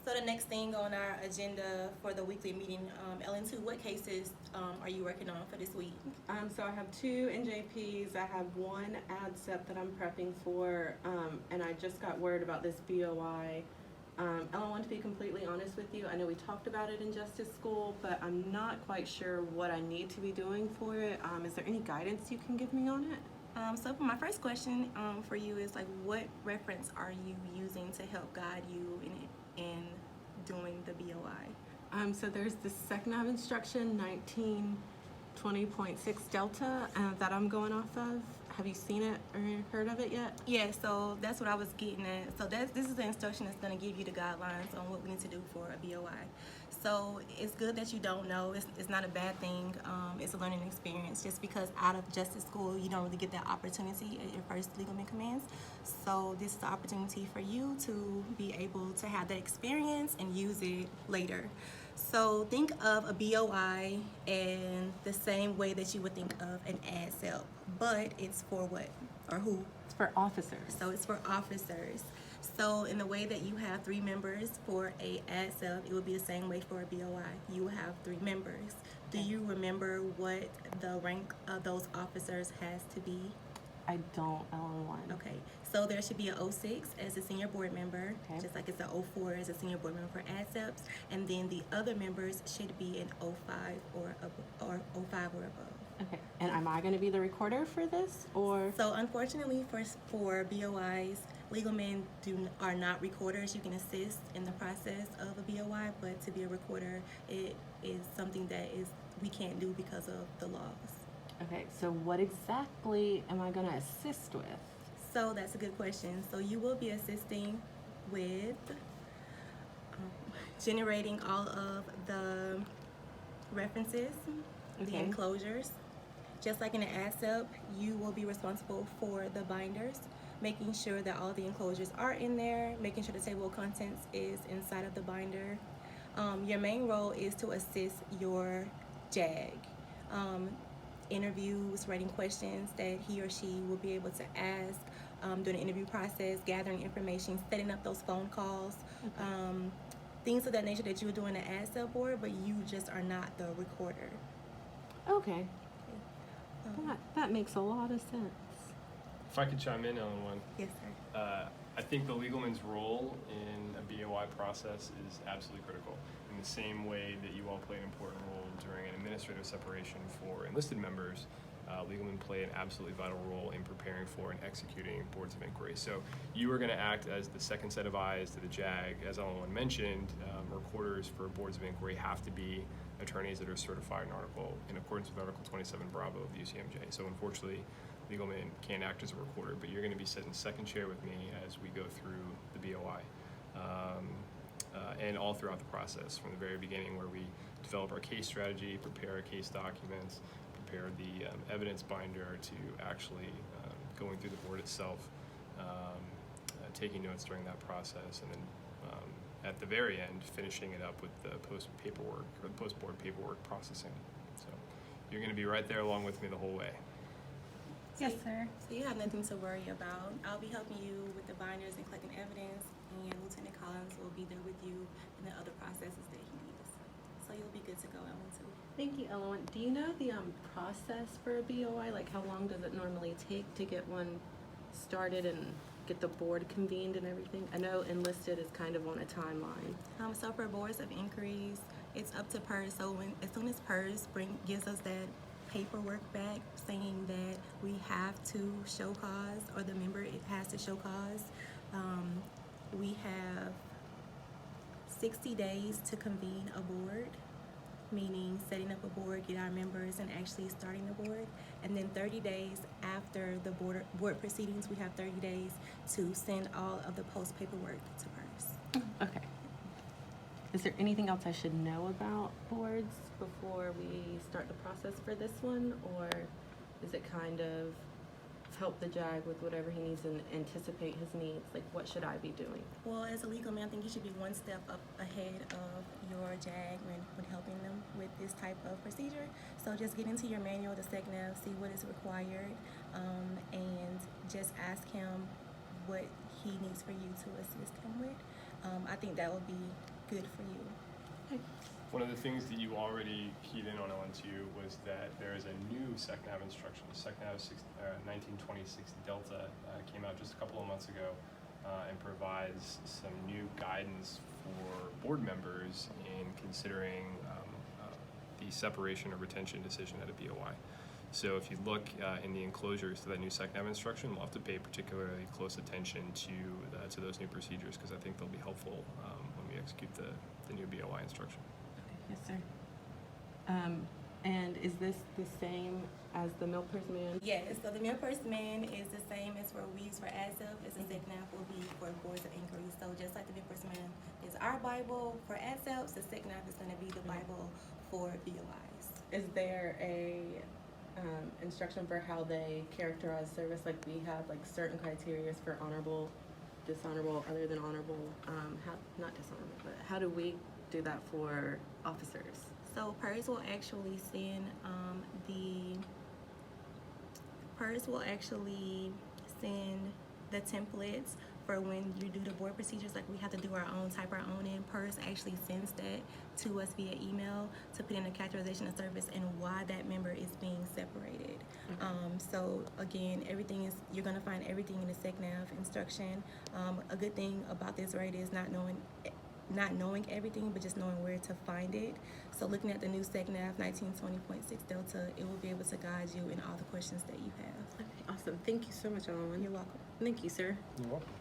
So the next thing on our agenda for the weekly meeting, Ellen, what cases are you working on for this week? So I have two NJPs. I have one ADCEP that I'm prepping for, and I just got word about this BOI. Ellen, I want to be completely honest with you. I know we talked about it in Justice School, but I'm not quite sure what I need to be doing for it. Is there any guidance you can give me on it? So for my first question for you is like, what reference are you using to help guide you in doing the BOI? So there's the second of instruction, 1920.6 Delta, that I'm going off of. Have you seen it or heard of it yet? Yeah, so that's what I was getting at. So this is the instruction that's going to give you the guidelines on what we need to do for a BOI. So it's good that you don't know. It's not a bad thing. It's a learning experience. Just because out of Justice School, you don't really get that opportunity at your first Legal Men Commands. So this is the opportunity for you to be able to have that experience and use it later. So think of a BOI in the same way that you would think of an ADCEP, but it's for what or who? It's for officers. So it's for officers. So in the way that you have 3 members for a ADCEP, it would be the same way for a BOI. You will have 3 members. Do you remember what the rank of those officers has to be? I don't, Ellen. Okay, so there should be an 06 as a senior board member, just like it's an 04 as a senior board member for ADCEPs, and then the other members should be an 05 or 05 or above. Okay, and am I going to be the recorder for this, or? So unfortunately for BOIs, legal men are not recorders. You can assist in the process of a BOI, but to be a recorder, it is something that we can't do because of the laws. Okay, so what exactly am I going to assist with? So that's a good question. So you will be assisting with generating all of the references, the enclosures. Just like in an ADCEP, you will be responsible for the binders, making sure that all the enclosures are in there, making sure the table of contents is inside of the binder. Your main role is to assist your JAG. Interviews, writing questions that he or she will be able to ask during the interview process, gathering information, setting up those phone calls, things of that nature that you would do in an ADCEP board, but you just are not the recorder. Okay. That makes a lot of sense. If I could chime in on one. Yes, sir. I think the legalman's role in a BOI process is absolutely critical. In the same way that you all play an important role during an administrative separation for enlisted members, legalmen play an absolutely vital role in preparing for and executing boards of inquiry. So you are going to act as the second set of eyes to the JAG. As Ellen mentioned, recorders for boards of inquiry have to be attorneys that are certified in accordance with Article 27 Bravo of the UCMJ. So unfortunately, legalmen can't act as a recorder, but you're going to be sitting second chair with me as we go through the BOI. And all throughout the process, from the very beginning where we develop our case strategy, prepare our case documents, prepare the evidence binder, to actually going through the board itself, taking notes during that process, and then at the very end, finishing it up with the post-board paperwork processing. So you're going to be right there along with me the whole way. Yes, sir. So you have nothing to worry about. I'll be helping you with the binders and collecting evidence, and Lieutenant Collins will be there with you in the other processes that he needs. So you'll be good to go, Ellen, too. Thank you, Ellen. Do you know the process for a BOI? Like, how long does it normally take to get one started and get the board convened and everything? I know enlisted is kind of on a timeline. So for boards of inquiries, it's up to PERS. So as soon as PERS gives us that paperwork back saying that we have to show cause, or the member has to show cause, we have 60 days to convene a board, meaning setting up a board, get our members, and actually starting the board. And then 30 days after the board proceedings, we have 30 days to send all of the post paperwork to PERS. Okay. Is there anything else I should know about boards before we start the process for this one, or is it kind of help the JAG with whatever he needs and anticipate his needs? Like, what should I be doing? Well, as a legal man, I think you should be one step up ahead of your JAG when helping them with this type of procedure. So just get into your manual, the SECNAV, see what is required, and just ask him what he needs for you to assist him with. I think that would be good for you. One of the things that you already keyed in on, Ellen, too, was that there is a new SecNav instruction. The SecNav 1926 Delta came out just a couple of months ago and provides some new guidance for board members in considering the separation or retention decision at a BOI. So if you look in the enclosures to that new SecNav instruction, we'll have to pay particularly close attention to those new procedures, because I think they'll be helpful when we execute the new BOI instruction. Yes, sir. And is this the same as the Milpers man? Yes, so the Milpers Man is the same as what we use for ASEP, as the SecNav will be for boards of inquiry. So just like the Milpers Man is our Bible for ASEPs, the SecNav is going to be the Bible for BOIs. Is there a instruction for how they characterize service? Like we have like certain criteria for honorable, dishonorable, other than honorable. Not dishonorable, but how do we do that for officers? So PERS will actually send the templates for when you do the board procedures. Like we have to do our own, type our own in. PERS actually sends that to us via email to put in a characterization of service and why that member is being separated. So again, you're gonna find everything in the SecNav instruction. A good thing about this, right, is not knowing everything, but just knowing where to find it. So looking at the new SecNav 1920.6 Delta, it will be able to guide you in all the questions that you have. Okay, awesome. Thank you so much, Ellen. You're welcome. Thank you, sir. You're welcome.